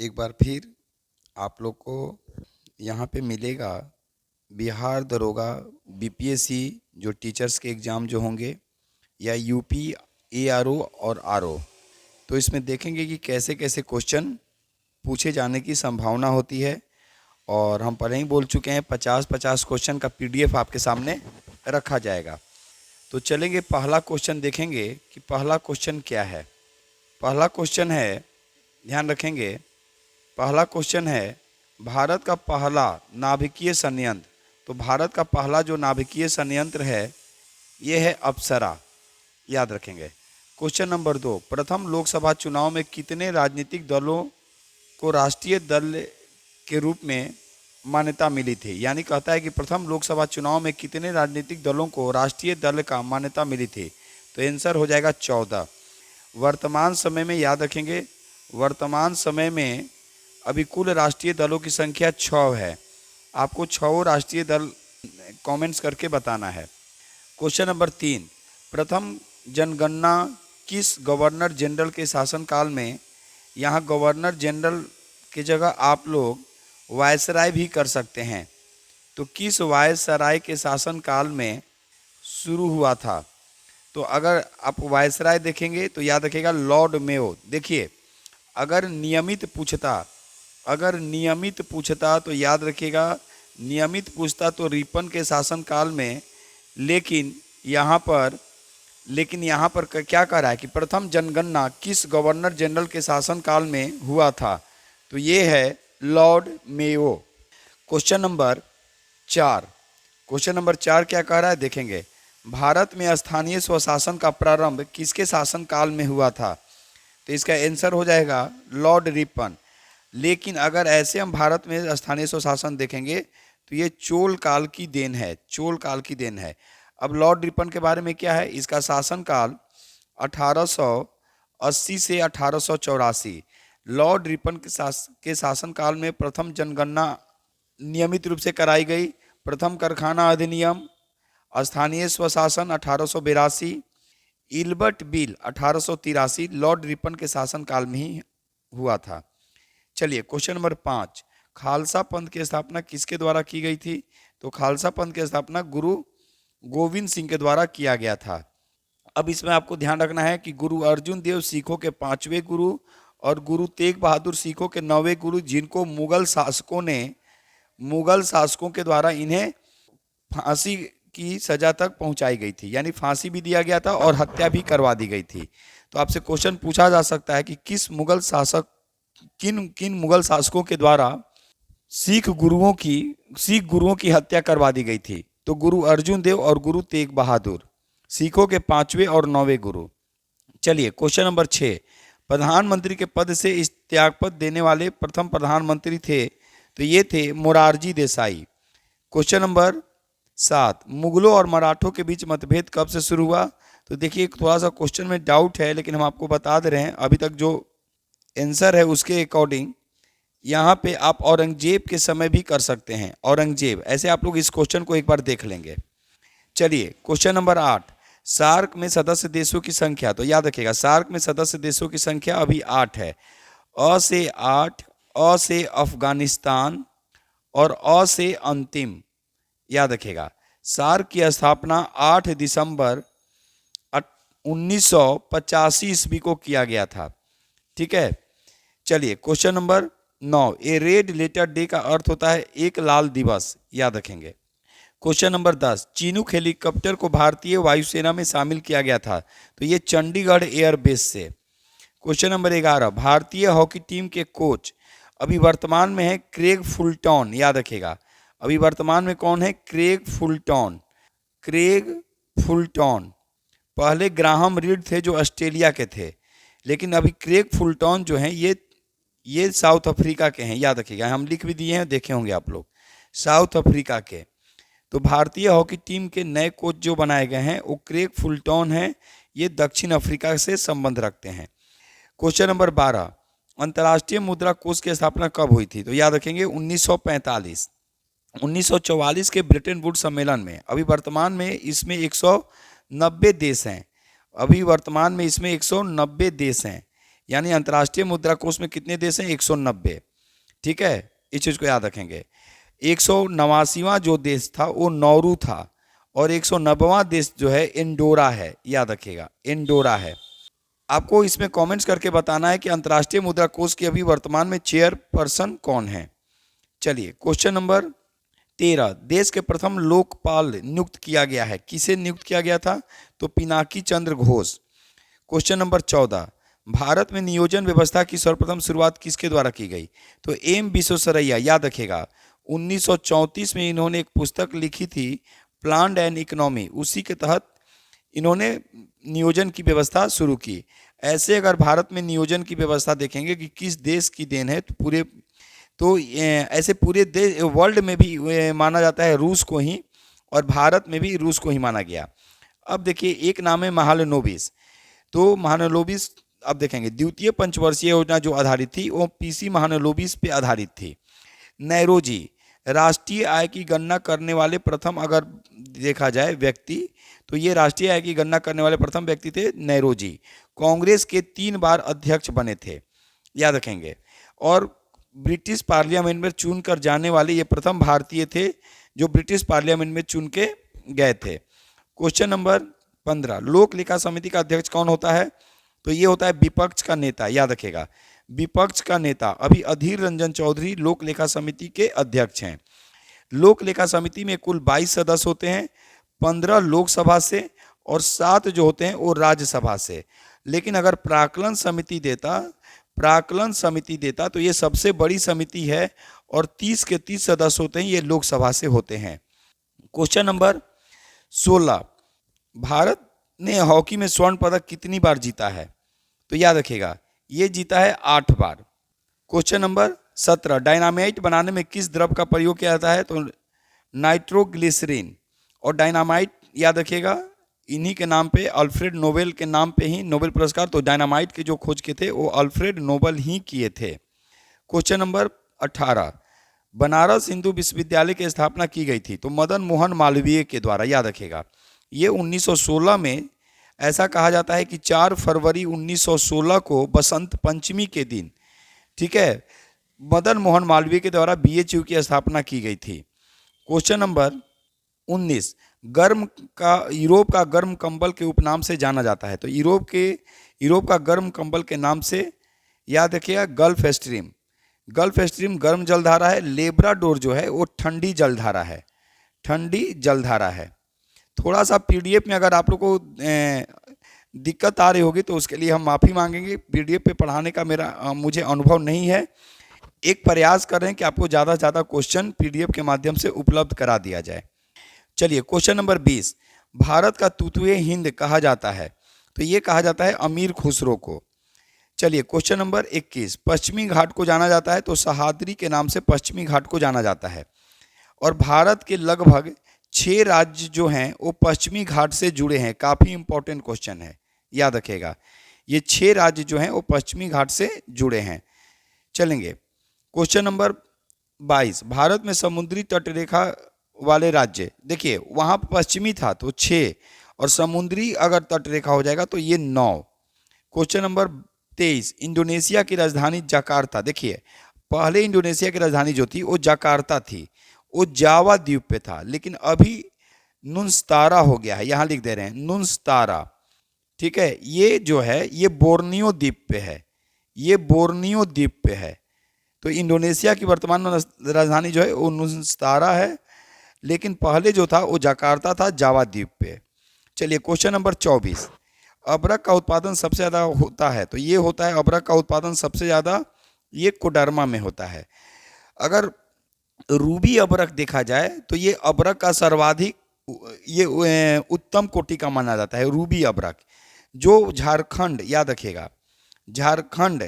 एक बार फिर आप लोग को यहाँ पे मिलेगा बिहार दरोगा बीपीएससी जो टीचर्स के एग्ज़ाम जो होंगे, या यूपी एआरओ और आरओ। तो इसमें देखेंगे कि कैसे कैसे क्वेश्चन पूछे जाने की संभावना होती है। और हम पहले ही बोल चुके हैं 50-50 क्वेश्चन का पीडीएफ आपके सामने रखा जाएगा। तो चलेंगे, पहला क्वेश्चन देखेंगे कि पहला क्वेश्चन क्या है। पहला क्वेश्चन है, ध्यान रखेंगे, पहला क्वेश्चन है भारत का पहला नाभिकीय संयंत्र। तो भारत का पहला जो नाभिकीय संयंत्र है ये है अप्सरा, याद रखेंगे। क्वेश्चन नंबर 2, प्रथम लोकसभा चुनाव में कितने राजनीतिक दलों को राष्ट्रीय दल के रूप में मान्यता मिली थी। यानी कहता है कि प्रथम लोकसभा चुनाव में कितने राजनीतिक दलों को राष्ट्रीय दल का मान्यता मिली थी। तो आंसर हो जाएगा 14। वर्तमान समय में, याद रखेंगे, वर्तमान समय में अभी कुल राष्ट्रीय दलों की संख्या 6 है। आपको 6 राष्ट्रीय दल कमेंट्स करके बताना है। क्वेश्चन नंबर 3, प्रथम जनगणना किस गवर्नर जनरल के शासनकाल में। यहाँ गवर्नर जनरल की जगह आप लोग वायसराय भी कर सकते हैं। तो किस वायसराय के शासनकाल में शुरू हुआ था। तो अगर आप वायसराय देखेंगे तो याद रखिएगा लॉर्ड मेयो। देखिए, अगर नियमित पूछता तो याद रखिएगा, नियमित पूछता तो रिपन के शासनकाल में। लेकिन यहाँ पर क्या कह रहा है कि प्रथम जनगणना किस गवर्नर जनरल के शासनकाल में हुआ था। तो ये है लॉर्ड मेयो। क्वेश्चन नंबर 4 क्या कह रहा है, देखेंगे, भारत में स्थानीय स्वशासन का प्रारंभ किसके शासनकाल में हुआ था। तो इसका आंसर हो जाएगा लॉर्ड रिपन। लेकिन अगर ऐसे हम भारत में स्थानीय स्वशासन देखेंगे तो ये चोल काल की देन है। अब लॉर्ड रिपन के बारे में क्या है, इसका शासनकाल 1880 से 1884। लॉर्ड रिपन के शासनकाल में प्रथम जनगणना नियमित रूप से कराई गई। प्रथम कारखाना अधिनियम, स्थानीय स्वशासन 1882, इल्बर्ट बिल 1883 लॉर्ड रिपन के शासनकाल में ही हुआ था। चलिए, क्वेश्चन नंबर 5, खालसा पंथ की स्थापना किसके द्वारा की गई थी। तो खालसा पंथ की स्थापना गुरु गोविंद सिंह के द्वारा किया गया था। अब इसमें आपको ध्यान रखना है कि गुरु अर्जुन देव सिखों के 5वें गुरु और गुरु तेग बहादुर सिखों के 9वें गुरु, जिनको मुगल शासकों के द्वारा इन्हें फांसी की सजा तक पहुंचाई गई थी। यानी फांसी भी दिया गया था और हत्या भी करवा दी गई थी। तो आपसे क्वेश्चन पूछा जा सकता है कि किन मुगल शासकों के द्वारा सिख गुरुओं की हत्या करवा दी गई थी। तो गुरु अर्जुन देव और गुरु तेग बहादुर, सिखों के 5वें और 9वें गुरु। चलिए, क्वेश्चन नंबर 6, प्रधानमंत्री के पद से इस्तीफा देने वाले प्रथम प्रधानमंत्री थे। तो ये थे मोरारजी देसाई। क्वेश्चन नंबर 7, मुगलों और मराठों के बीच मतभेद कब से शुरू हुआ। तो देखिए, थोड़ा सा क्वेश्चन में डाउट है, लेकिन हम आपको बता दे रहे हैं अभी तक जो आंसर है उसके अकॉर्डिंग। यहाँ पे आप औरंगजेब के समय भी कर सकते हैं, औरंगजेब। ऐसे आप लोग इस क्वेश्चन को एक बार देख लेंगे। चलिए, क्वेश्चन नंबर 8, सार्क में सदस्य देशों की संख्या। तो याद रखिएगा, सार्क में सदस्य देशों की संख्या अभी 8 है। अ से 8, अ से अफगानिस्तान और अ से अंतिम। याद रखिएगा, सार्क की स्थापना 8 दिसंबर 1985 ईस्वी को किया गया था। ठीक है। चलिए, क्वेश्चन नंबर 9, ए रेड लेटर डे का अर्थ होता है एक लाल दिवस। याद रखेंगे। क्वेश्चन नंबर 10, चिनूक हेलीकॉप्टर को भारतीय वायुसेना में शामिल किया गया था। तो ये चंडीगढ़ एयरबेस से। क्वेश्चन नंबर 11, भारतीय हॉकी टीम के कोच अभी वर्तमान में है क्रेग फुलटॉन। याद रखेगा, अभी वर्तमान में कौन है, क्रेग फुलटॉन। पहले ग्राहम रीड थे जो ऑस्ट्रेलिया के थे, लेकिन अभी क्रेग फुलटॉन जो हैं ये साउथ अफ्रीका के हैं। याद रखिएगा, हम लिख भी दिए हैं, देखे होंगे आप लोग, साउथ अफ्रीका के। तो भारतीय हॉकी टीम के नए कोच जो बनाए गए हैं वो क्रेग फुलटॉन हैं। ये दक्षिण अफ्रीका से संबंध रखते हैं। क्वेश्चन नंबर 12, अंतर्राष्ट्रीय मुद्रा कोष की स्थापना कब हुई थी। तो याद रखेंगे 1945। 1944 के ब्रिटेन वुड्स सम्मेलन में। अभी वर्तमान में इसमें 190 देश हैं। यानी अंतर्राष्ट्रीय मुद्रा कोष में कितने देश हैं? 190। ठीक है, इस चीज को याद रखेंगे। 189वां जो देश था वो नौरू था, और 190वां देश जो है इंडोरा है, याद रखिएगा, इंडोरा है। आपको इसमें कमेंट्स करके बताना है कि अंतर्राष्ट्रीय मुद्रा कोष के अभी वर्तमान में चेयरपर्सन कौन है। चलिए, क्वेश्चन नंबर 13, देश के प्रथम लोकपाल नियुक्त किया गया है, किसे नियुक्त किया गया था? तो पिनाकी चंद्र घोष। क्वेश्चन नंबर 14, भारत में नियोजन व्यवस्था की सर्वप्रथम शुरुआत किसके द्वारा की गई? तो एम विश्वेश्वरैया, याद रखेगा। 1934 में इन्होंने एक पुस्तक लिखी थी, प्लान एंड इकोनॉमी, उसी के तहत इन्होंने नियोजन की व्यवस्था शुरू की। ऐसे अगर भारत में नियोजन की व्यवस्था देखेंगे कि किस देश की देन है, तो ऐसे पूरे देश वर्ल्ड में भी माना जाता है रूस को ही, और भारत में भी रूस को ही माना गया। अब देखिए, एक नाम है महालनोबिस। तो महालनोबिस अब देखेंगे, द्वितीय पंचवर्षीय योजना जो आधारित थी वो पीसी महालनोबिस पे आधारित थी। नैरोजी, राष्ट्रीय आय की गणना करने वाले प्रथम, अगर देखा जाए व्यक्ति, तो ये राष्ट्रीय आय की गणना करने वाले प्रथम व्यक्ति थे नैरोजी। कांग्रेस के 3 बार अध्यक्ष बने थे, याद रखेंगे। और ब्रिटिश पार्लियामेंट में चुनकर जाने वाले ये प्रथम भारतीय थे जो ब्रिटिश पार्लियामेंट में चुन के गए थे। क्वेश्चन नंबर 15, लोक लेखा समिति का अध्यक्ष कौन होता है? तो ये होता है विपक्ष का नेता, याद रखेगा, विपक्ष का नेता। अभी अधीर रंजन चौधरी लोक लेखा समिति के अध्यक्ष हैं। लोक लेखा समिति में कुल 22 सदस्य होते हैं, 15 लोकसभा से और 7 जो होते हैं वो राज्यसभा से। लेकिन अगर प्राक्कलन समिति देता तो ये सबसे बड़ी समिति है, और 30 के 30 सदस्य होते हैं, ये लोकसभा से होते हैं। क्वेश्चन नंबर 16, भारत ने हॉकी में स्वर्ण पदक कितनी बार जीता है? तो याद रखिएगा, ये जीता है 8 बार। क्वेश्चन नंबर 17, डायनामाइट बनाने में किस द्रव का प्रयोग किया जाता है? तो नाइट्रोग्लिसरीन। और डायनामाइट याद रखिएगा, इन्हीं के नाम पे, अल्फ्रेड नोबेल के नाम पे ही नोबेल पुरस्कार, तो डायनामाइट के जो खोज के थे वो अल्फ्रेड नोबेल ही किए थे। क्वेश्चन नंबर 18, बनारस हिंदू विश्वविद्यालय की स्थापना की गई थी, तो मदन मोहन मालवीय के द्वारा, याद रखेगा। ये 1916 में, ऐसा कहा जाता है कि 4 फरवरी 1916 को बसंत पंचमी के दिन, ठीक है, मदन मोहन मालवीय के द्वारा बीएचयू की स्थापना की गई थी। क्वेश्चन नंबर 19, यूरोप का गर्म कंबल के उपनाम से जाना जाता है, तो यूरोप का गर्म कंबल के नाम से, याद रखिएगा, गल्फ स्ट्रीम गर्म जलधारा है। लेब्राडोर जो है वो ठंडी जलधारा है। थोड़ा सा पीडीएफ में अगर आप लोग को दिक्कत आ रही होगी तो उसके लिए हम माफ़ी मांगेंगे। पीडीएफ पे पढ़ाने का मुझे अनुभव नहीं है। एक प्रयास कर रहे हैं कि आपको ज़्यादा से ज़्यादा क्वेश्चन पीडीएफ के माध्यम से उपलब्ध करा दिया जाए। चलिए, क्वेश्चन नंबर 20, भारत का तुतुए हिंद कहा जाता है, तो ये कहा जाता है अमीर खुसरो को। चलिए, क्वेश्चन नंबर 21, पश्चिमी घाट को जाना जाता है, तो सह्याद्री के नाम से पश्चिमी घाट को जाना जाता है। और भारत के लगभग 6 राज्य जो हैं वो पश्चिमी घाट से जुड़े हैं। काफ़ी इंपॉर्टेंट क्वेश्चन है, याद रखिएगा, ये 6 राज्य जो हैं वो पश्चिमी घाट से जुड़े हैं। चलेंगे, क्वेश्चन नंबर 22, भारत में समुद्री तटरेखा वाले राज्य, देखिए वहाँ पश्चिमी था तो 6, और समुद्री अगर तटरेखा हो जाएगा तो ये 9। क्वेश्चन नंबर 23, इंडोनेशिया की राजधानी जकार्ता। देखिए, पहले इंडोनेशिया की राजधानी जो थी वो जकार्ता थी, वो जावा द्वीप पे था, लेकिन अभी नुस्तारा हो गया है, यहाँ लिख दे रहे हैं नुस्तारा। ठीक है, ये जो है ये बोर्नियो द्वीप पे है, तो इंडोनेशिया की वर्तमान राजधानी जो है वो नुस्तारा है, लेकिन पहले जो था वो जकार्ता था, जावा द्वीप पे। चलिए, क्वेश्चन नंबर 24, अबरक का उत्पादन सबसे ज़्यादा होता है, तो ये होता है अबरक का उत्पादन सबसे ज़्यादा ये कोडरमा में होता है। अगर रूबी अबरक देखा जाए तो ये अबरक का सर्वाधिक ये उत्तम कोटि का माना जाता है, रूबी अबरक, जो झारखंड, याद रखिएगा, झारखंड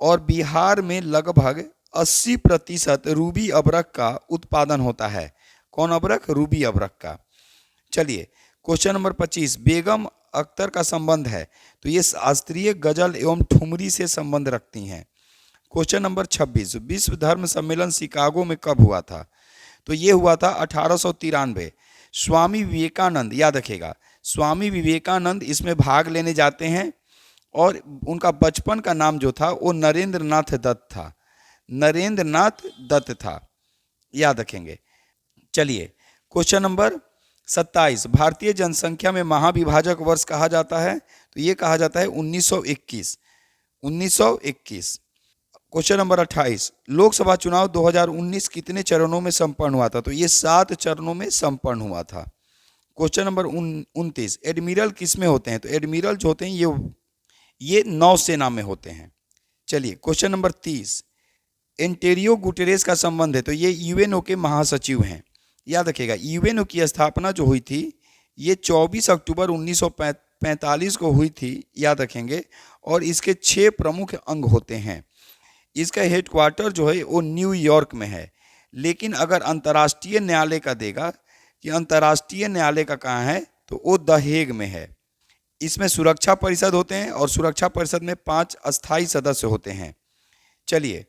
और बिहार में लगभग 80% रूबी अबरक का उत्पादन होता है। कौन अबरक? रूबी अबरक का। चलिए, क्वेश्चन नंबर 25, बेगम अख्तर का संबंध है, तो ये शास्त्रीय गजल एवं ठुमरी से संबंध रखती हैं। क्वेश्चन नंबर 26, विश्व धर्म सम्मेलन शिकागो में कब हुआ था? तो ये हुआ था 1893। स्वामी विवेकानंद, याद रखेगा, स्वामी विवेकानंद इसमें भाग लेने जाते हैं और उनका बचपन का नाम जो था वो नरेंद्र नाथ दत्त था, नरेंद्र नाथ दत्त था, याद रखेंगे। चलिए क्वेश्चन नंबर 27, भारतीय जनसंख्या में महाविभाजक वर्ष कहा जाता है, तो ये कहा जाता है 1921, 1921। क्वेश्चन नंबर 28, लोकसभा चुनाव 2019 कितने चरणों में संपन्न हुआ था, तो ये 7 चरणों में संपन्न हुआ था। क्वेश्चन नंबर 29, एडमिरल किस में होते हैं, तो एडमिरल जो होते हैं ये नौसेना में होते हैं। चलिए क्वेश्चन नंबर 30, एंटेरियो गुटेरेस का संबंध है, तो ये यूएनओ के महासचिव हैं, याद रखिएगा। यूएनओ की स्थापना जो हुई थी ये 24 अक्टूबर 1945 को हुई थी, याद रखेंगे। और इसके 6 प्रमुख अंग होते हैं। इसका हेडक्वार्टर जो है वो न्यूयॉर्क में है, लेकिन अगर अंतर्राष्ट्रीय न्यायालय का देगा कि अंतर्राष्ट्रीय न्यायालय का कहाँ है, तो वो द हेग में है। इसमें सुरक्षा परिषद होते हैं और सुरक्षा परिषद में 5 अस्थायी सदस्य होते हैं। चलिए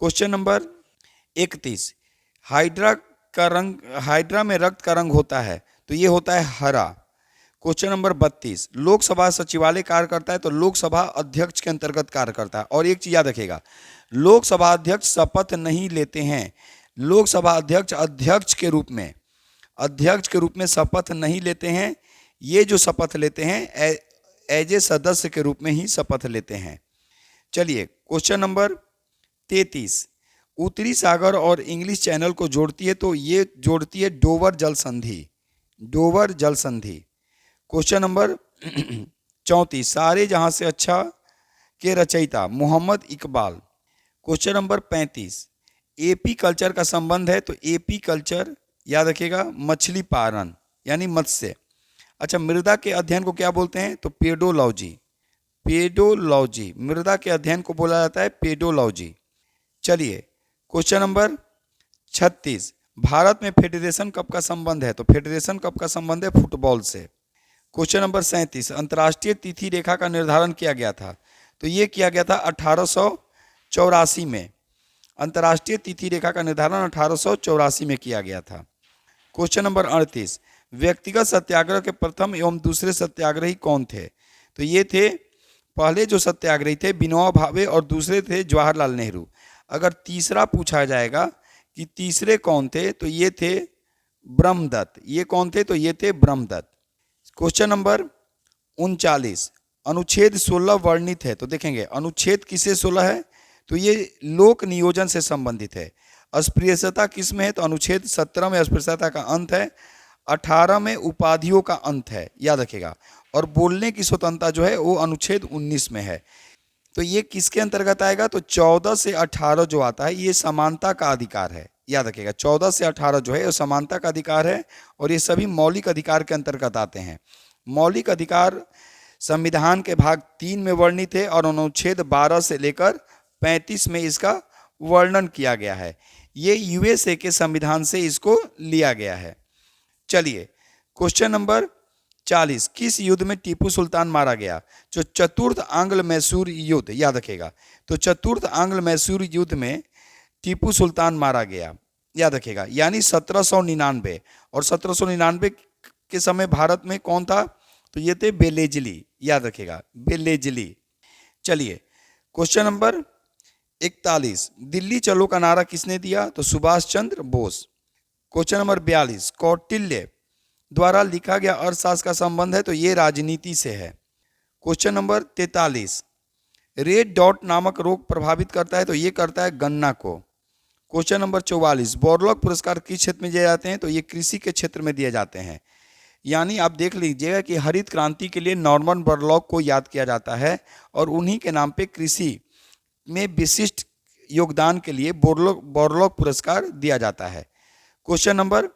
क्वेश्चन नंबर 31, हाइड्रा में रक्त का रंग होता है, तो ये होता है हरा। क्वेश्चन नंबर 32, लोकसभा सचिवालय कार्य करता है, तो लोकसभा अध्यक्ष के अंतर्गत कार्य करता है। और एक चीज याद रखिएगा, लोकसभा अध्यक्ष शपथ नहीं लेते हैं। लोकसभा अध्यक्ष अध्यक्ष के रूप में शपथ नहीं लेते हैं। ये जो शपथ लेते हैं एज ए सदस्य के रूप में ही शपथ लेते हैं। चलिए क्वेश्चन नंबर 33, उत्तरी सागर और इंग्लिश चैनल को जोड़ती है, तो ये जोड़ती है डोवर जल संधि, डोवर जल संधि। क्वेश्चन नंबर 34, सारे जहां से अच्छा के रचयिता Mohammad Iqbal. Question number 35, AP culture का संबंध है, तो एपी कल्चर याद रखिएगा मछली पालन यानी मत्स्य। अच्छा, मृदा के अध्ययन को क्या बोलते हैं, तो पेडोलॉजी, पेडोलॉजी, मृदा के अध्ययन को बोला जाता है पेडोलॉजी। चलिए क्वेश्चन नंबर 36, भारत में फेडरेशन कप का संबंध है, तो फेडरेशन कप का संबंध है फुटबॉल से। क्वेश्चन नंबर 37, अंतर्राष्ट्रीय तिथि रेखा का निर्धारण किया गया था, तो ये किया गया था 1884 में। अंतर्राष्ट्रीय तिथि रेखा का निर्धारण 1884 में किया गया था। क्वेश्चन नंबर 38, व्यक्तिगत सत्याग्रह के प्रथम एवं दूसरे सत्याग्रही कौन थे, तो ये थे पहले जो सत्याग्रही थे विनोबा भावे और दूसरे थे जवाहरलाल नेहरू। अगर तीसरा पूछा जाएगा कि तीसरे कौन थे, तो ये थे ब्रह्मदत्त। ये कौन थे, तो ये थे ब्रह्मदत्त। क्वेश्चन नंबर 39, अनुच्छेद 16 वर्णित है, तो देखेंगे अनुच्छेद किससे 16 है, तो ये लोक नियोजन से संबंधित है। अस्पृश्यता किस में है, तो अनुच्छेद 17 में अस्पृश्यता का अंत है, 18 में उपाधियों का अंत है, याद रखेगा। और बोलने की स्वतंत्रता जो है वो अनुच्छेद 19 में है। तो ये किसके अंतर्गत आएगा, तो 14 से 18 जो आता है ये समानता का अधिकार है, याद रखिएगा। 14 से 18 जो है वो समानता का अधिकार है और ये सभी मौलिक अधिकार के अंतर्गत आते हैं। मौलिक अधिकार संविधान के भाग 3 में वर्णित है और अनुच्छेद 12 से लेकर 35 में इसका वर्णन किया गया है। ये यूएसए के संविधान से इसको लिया गया है। चलिए क्वेश्चन नंबर 40, किस युद्ध में टीपू सुल्तान मारा गया, जो चतुर्थ आंग्ल मैसूर युद्ध, याद रखेगा। तो चतुर्थ आंग्ल मैसूर युद्ध में टीपू सुल्तान मारा गया, याद रखेगा, यानी 1799। और 1799 के समय भारत में कौन था, तो ये थे बेलेजली, याद रखेगा बेलेजली। चलिए क्वेश्चन नंबर 41, दिल्ली चलो का नारा किसने दिया, तो सुभाष चंद्र बोस। क्वेश्चन नंबर 42, कौटिल्य द्वारा लिखा गया अर्थशास्त्र का संबंध है, तो ये राजनीति से है। क्वेश्चन नंबर 43, रेड डॉट नामक रोग प्रभावित करता है, तो ये करता है गन्ना को। क्वेश्चन नंबर 44, बोरलॉग पुरस्कार किस क्षेत्र में दिए जाते हैं, तो ये कृषि के क्षेत्र में दिए जाते हैं। यानी आप देख लीजिएगा कि हरित क्रांति के लिए नॉर्मन बोरलॉग को याद किया जाता है और उन्हीं के नाम पे कृषि में विशिष्ट योगदान के लिए बोरलॉग पुरस्कार दिया जाता है। क्वेश्चन नंबर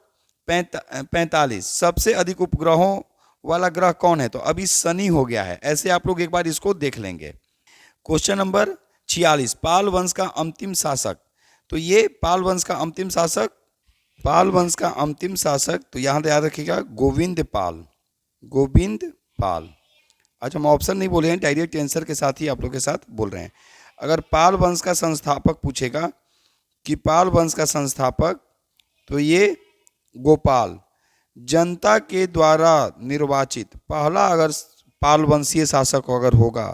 45, सबसे अधिक उपग्रहों वाला ग्रह कौन है, तो अभी शनि हो गया है। ऐसे आप लोग एक बार इसको देख लेंगे। क्वेश्चन नंबर 46, पाल वंश का अंतिम शासक, तो ये पाल वंश का अंतिम शासक, तो यहाँ याद रखिएगा गोविंद पाल। अच्छा, हम ऑप्शन नहीं बोले हैं, डायरेक्ट आंसर के साथ ही आप लोग के साथ बोल रहे हैं। अगर पाल वंश का संस्थापक पूछेगा कि पाल वंश का संस्थापक, तो ये गोपाल, जनता के द्वारा निर्वाचित पहला अगर पाल वंशीय शासक अगर होगा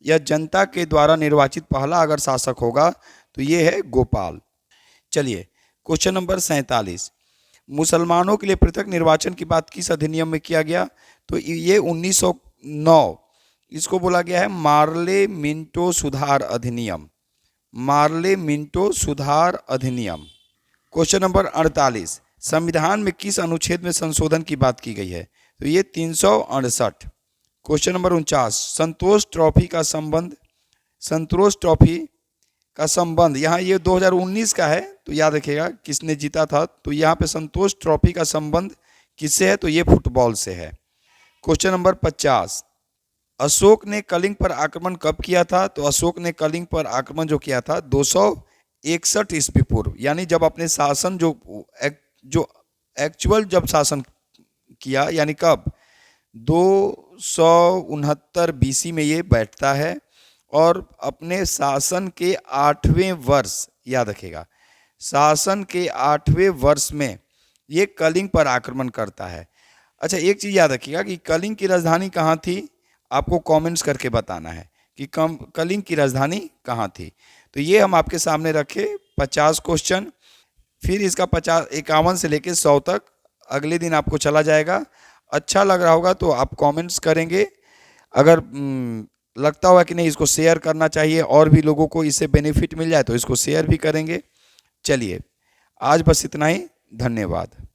या जनता के द्वारा निर्वाचित पहला अगर शासक होगा तो ये है गोपाल। चलिए क्वेश्चन नंबर 47, मुसलमानों के लिए पृथक निर्वाचन की बात किस अधिनियम में किया गया? तो ये 1909, इसको बोला गया है मार्ले मिंटो सुधार अधिनियम, मार्ले मिंटो सुधार अधिनियम। क्वेश्चन नंबर 48, संविधान में किस अनुच्छेद में संशोधन की बात की गई है? तो ये 368। क्वेश्चन नंबर 49, संतोष ट्रॉफी का संबंध, संतोष ट्रॉफी का संबंध यहाँ ये 2019 का है, तो याद रखिएगा किसने जीता था। तो यहाँ पे संतोष ट्रॉफी का संबंध किससे है? तो ये फुटबॉल से है। क्वेश्चन नंबर 50, अशोक ने कलिंग पर आक्रमण कब किया था? तो अशोक ने कलिंग पर आक्रमण जो किया था 261 ईस्वी पूर्व, यानी जब अपने शासन जो एक्चुअल जब शासन किया, यानी कब? 269 बीसी में ये बैठता है और अपने शासन के 8वें वर्ष, याद रखेगा शासन के 8वें वर्ष में ये कलिंग पर आक्रमण करता है। अच्छा एक चीज़ याद रखिएगा कि कलिंग की राजधानी कहाँ थी, आपको कमेंट्स करके बताना है कि कलिंग की राजधानी कहाँ थी। तो ये हम आपके सामने रखे 50 क्वेश्चन, फिर इसका 51 से लेके 100 तक अगले दिन आपको चला जाएगा। अच्छा लग रहा होगा तो आप कमेंट्स करेंगे, अगर लगता होगा कि नहीं इसको शेयर करना चाहिए और भी लोगों को इससे बेनिफिट मिल जाए तो इसको शेयर भी करेंगे। चलिए आज बस इतना ही, धन्यवाद।